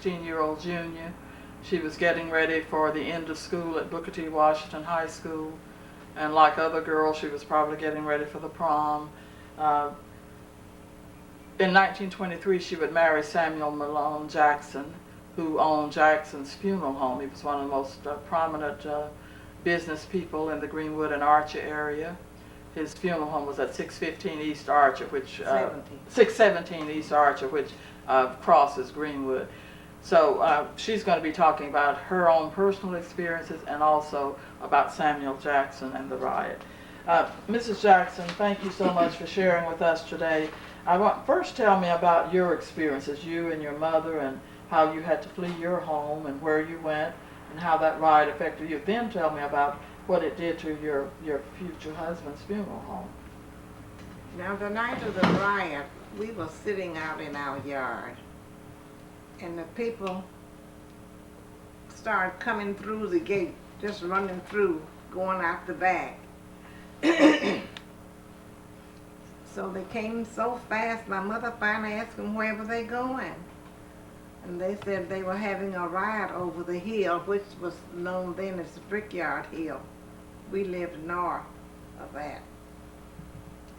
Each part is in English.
16-year-old junior. She was getting ready for the end of school at Booker T. Washington High School. And like other girls, she was probably getting ready for the prom. In 1923, she would marry Samuel Malone Jackson, who owned Jackson's Funeral Home. He was one of the most prominent business people in the Greenwood and Archer area. His funeral home was at 615 East Archer, which 617 East Archer, which crosses Greenwood. So she's going to be talking about her own personal experiences and also about Samuel Jackson and the riot. Mrs. Jackson, thank you so much for sharing with us today. First tell me about your experiences, you and your mother, and how you had to flee your home and where you went and how that riot affected you. Then tell me about what it did to your future husband's funeral home. Now, the night of the riot, we were sitting out in our yard, and the people started coming through the gate, just running through, going out the back. So they came so fast, my mother finally asked them where were they going. And they said they were having a riot over the hill, which was known then as the Brickyard Hill. We lived north of that.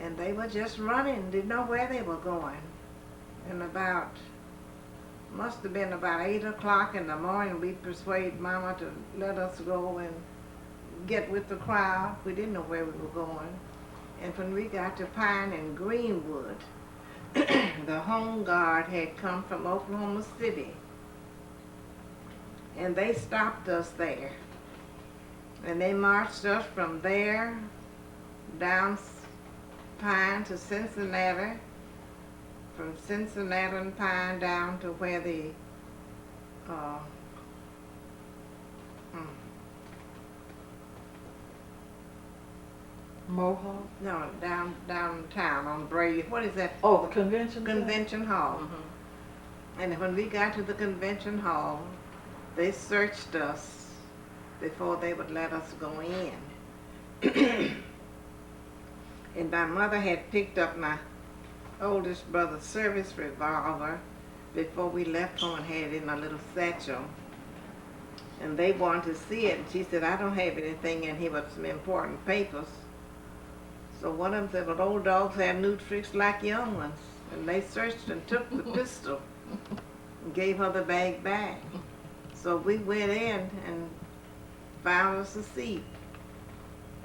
And they were just running, didn't know where they were going. And must have been about 8 o'clock in the morning, we persuaded Mama to let us go and get with the crowd. We didn't know where we were going. And when we got to Pine and Greenwood, the Home Guard had come from Oklahoma City. And they stopped us there. And they marched us from there down Pine to Cincinnati, from Cincinnati and Pine down to where the Mohawk? No, downtown on Brady. What is that? Oh, the convention? Convention Hall. Mm-hmm. And when we got to the convention hall, they searched us before they would let us go in. And my mother had picked up my oldest brother's service revolver before we left home and had it in a little satchel. And they wanted to see it, and she said, I don't have anything in here but some important papers. So one of them said, well, old dogs have new tricks like young ones. And they searched and took the pistol and gave her the bag back. So we went in and found us a seat.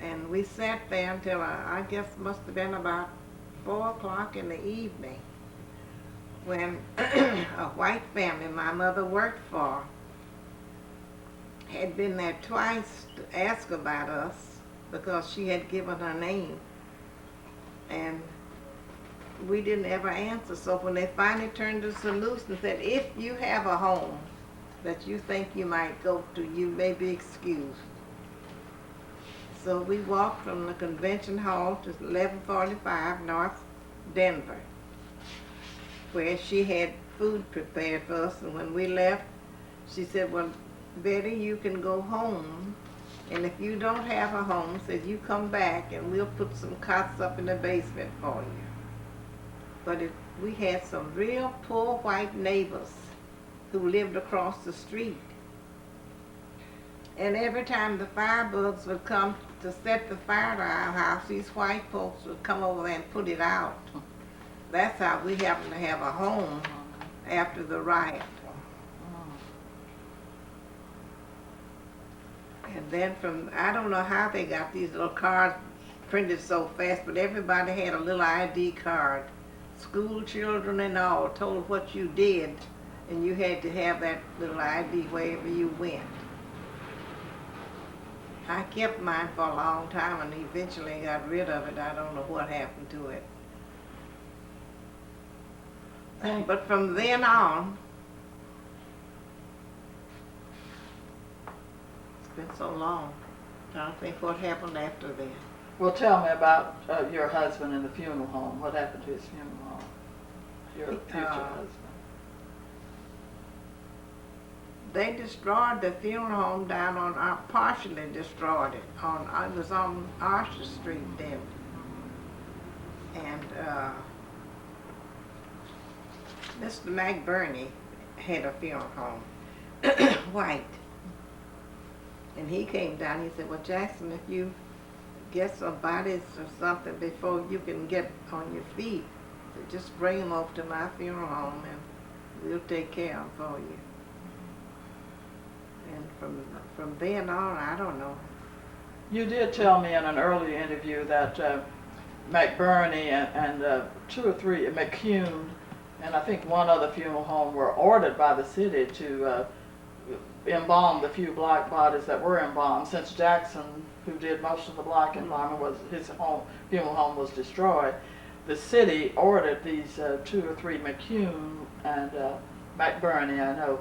And we sat there until I guess must have been about 4 o'clock in the evening when a white family my mother worked for had been there twice to ask about us because she had given her name. And we didn't ever answer. So when they finally turned us loose and said, if you have a home that you think you might go to, you may be excused. So we walked from the convention hall to 1145 North Denver, where she had food prepared for us. And when we left, she said, well, Betty, you can go home. And if you don't have a home, said you come back and we'll put some cots up in the basement for you. But we had some real poor white neighbors who lived across the street. And every time the firebugs would come to set the fire to our house, these white folks would come over there and put it out. That's how we happened to have a home after the riot. And then I don't know how they got these little cards printed so fast, but everybody had a little ID card. School children and all told what you did, and you had to have that little ID wherever you went. I kept mine for a long time and eventually got rid of it. I don't know what happened to it. But from then on, it's been so long. I don't think what happened after that. Well, tell me about your husband in the funeral home. What happened to his funeral home? Your future husband. They destroyed the funeral home down on, partially destroyed it. It was on Archer Street then. And Mr. McBurney had a funeral home, white. And he came down, he said, well, Jackson, if you get some bodies or something before you can get on your feet, just bring them over to my funeral home and we'll take care of them for you. And from then on, I don't know. You did tell me in an earlier interview that McBurney and 2 or 3, McCune, and I think one other funeral home were ordered by the city to embalm the few black bodies that were embalmed. Since Jackson, who did most of the black embalming, his funeral home was destroyed, the city ordered these 2 or 3, McCune and McBurney, I know,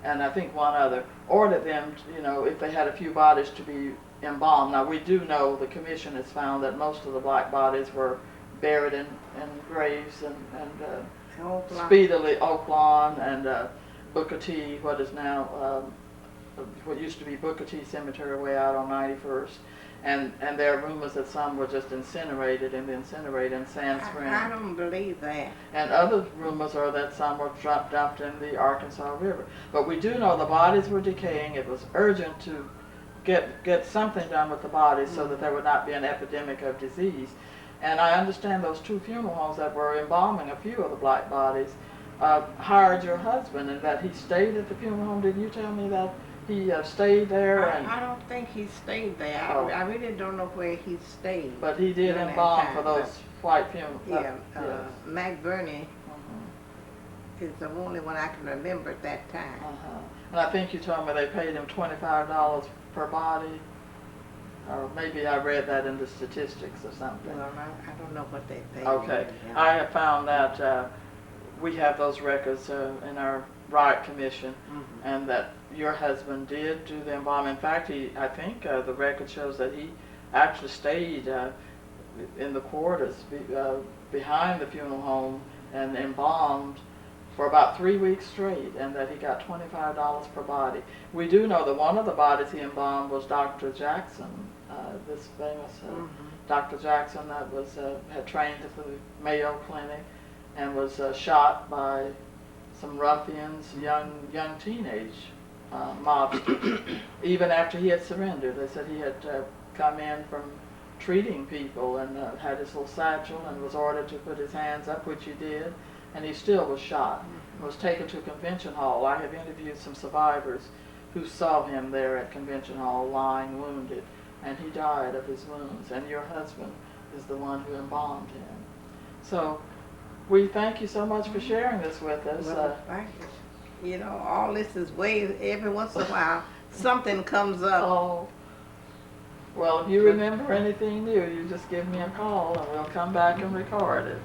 and I think one other, ordered them, you know, if they had a few bodies to be embalmed. Now we do know the commission has found that most of the black bodies were buried in graves and speedily Oak Lawn and Booker T, what is now what used to be Booker T Cemetery way out on 91st. And there are rumors that some were just incinerated in Sand Springs. I don't believe that. And other rumors are that some were dumped in the Arkansas River. But we do know the bodies were decaying. It was urgent to get something done with the bodies so that there would not be an epidemic of disease. And I understand those 2 funeral homes that were embalming a few of the black bodies hired your husband, and that he stayed at the funeral home. Didn't you tell me that he stayed there? I don't think he stayed there. Oh. I really don't know where he stayed. But he did during embalm that for time, those white funeral. Yeah, Yes. McBurney is the only one I can remember at that time. And I think you told me they paid him $25 per body, or maybe I read that in the statistics or something. Well, I don't know what they paid. Okay, him. I have found that we have those records in our riot commission, and that your husband did do the embalming. In fact, I think the record shows that he actually stayed in the quarters behind the funeral home and embalmed for about 3 weeks straight, and that he got $25 per body. We do know that one of the bodies he embalmed was Dr. Jackson, this famous Dr. Jackson that was had trained at the Mayo Clinic and was shot by some ruffians, young teenage mobsters. Even after he had surrendered, they said he had come in from treating people and had his little satchel and was ordered to put his hands up, which he did, and he still was shot. Was taken to Convention Hall. I have interviewed some survivors who saw him there at Convention Hall lying wounded, and he died of his wounds, and your husband is the one who embalmed him. So we thank you so much for sharing this with us. Well, thank you. You know, all this is every once in a while, something comes up. Oh, well, if you remember anything new, you just give me a call and we'll come back and record it.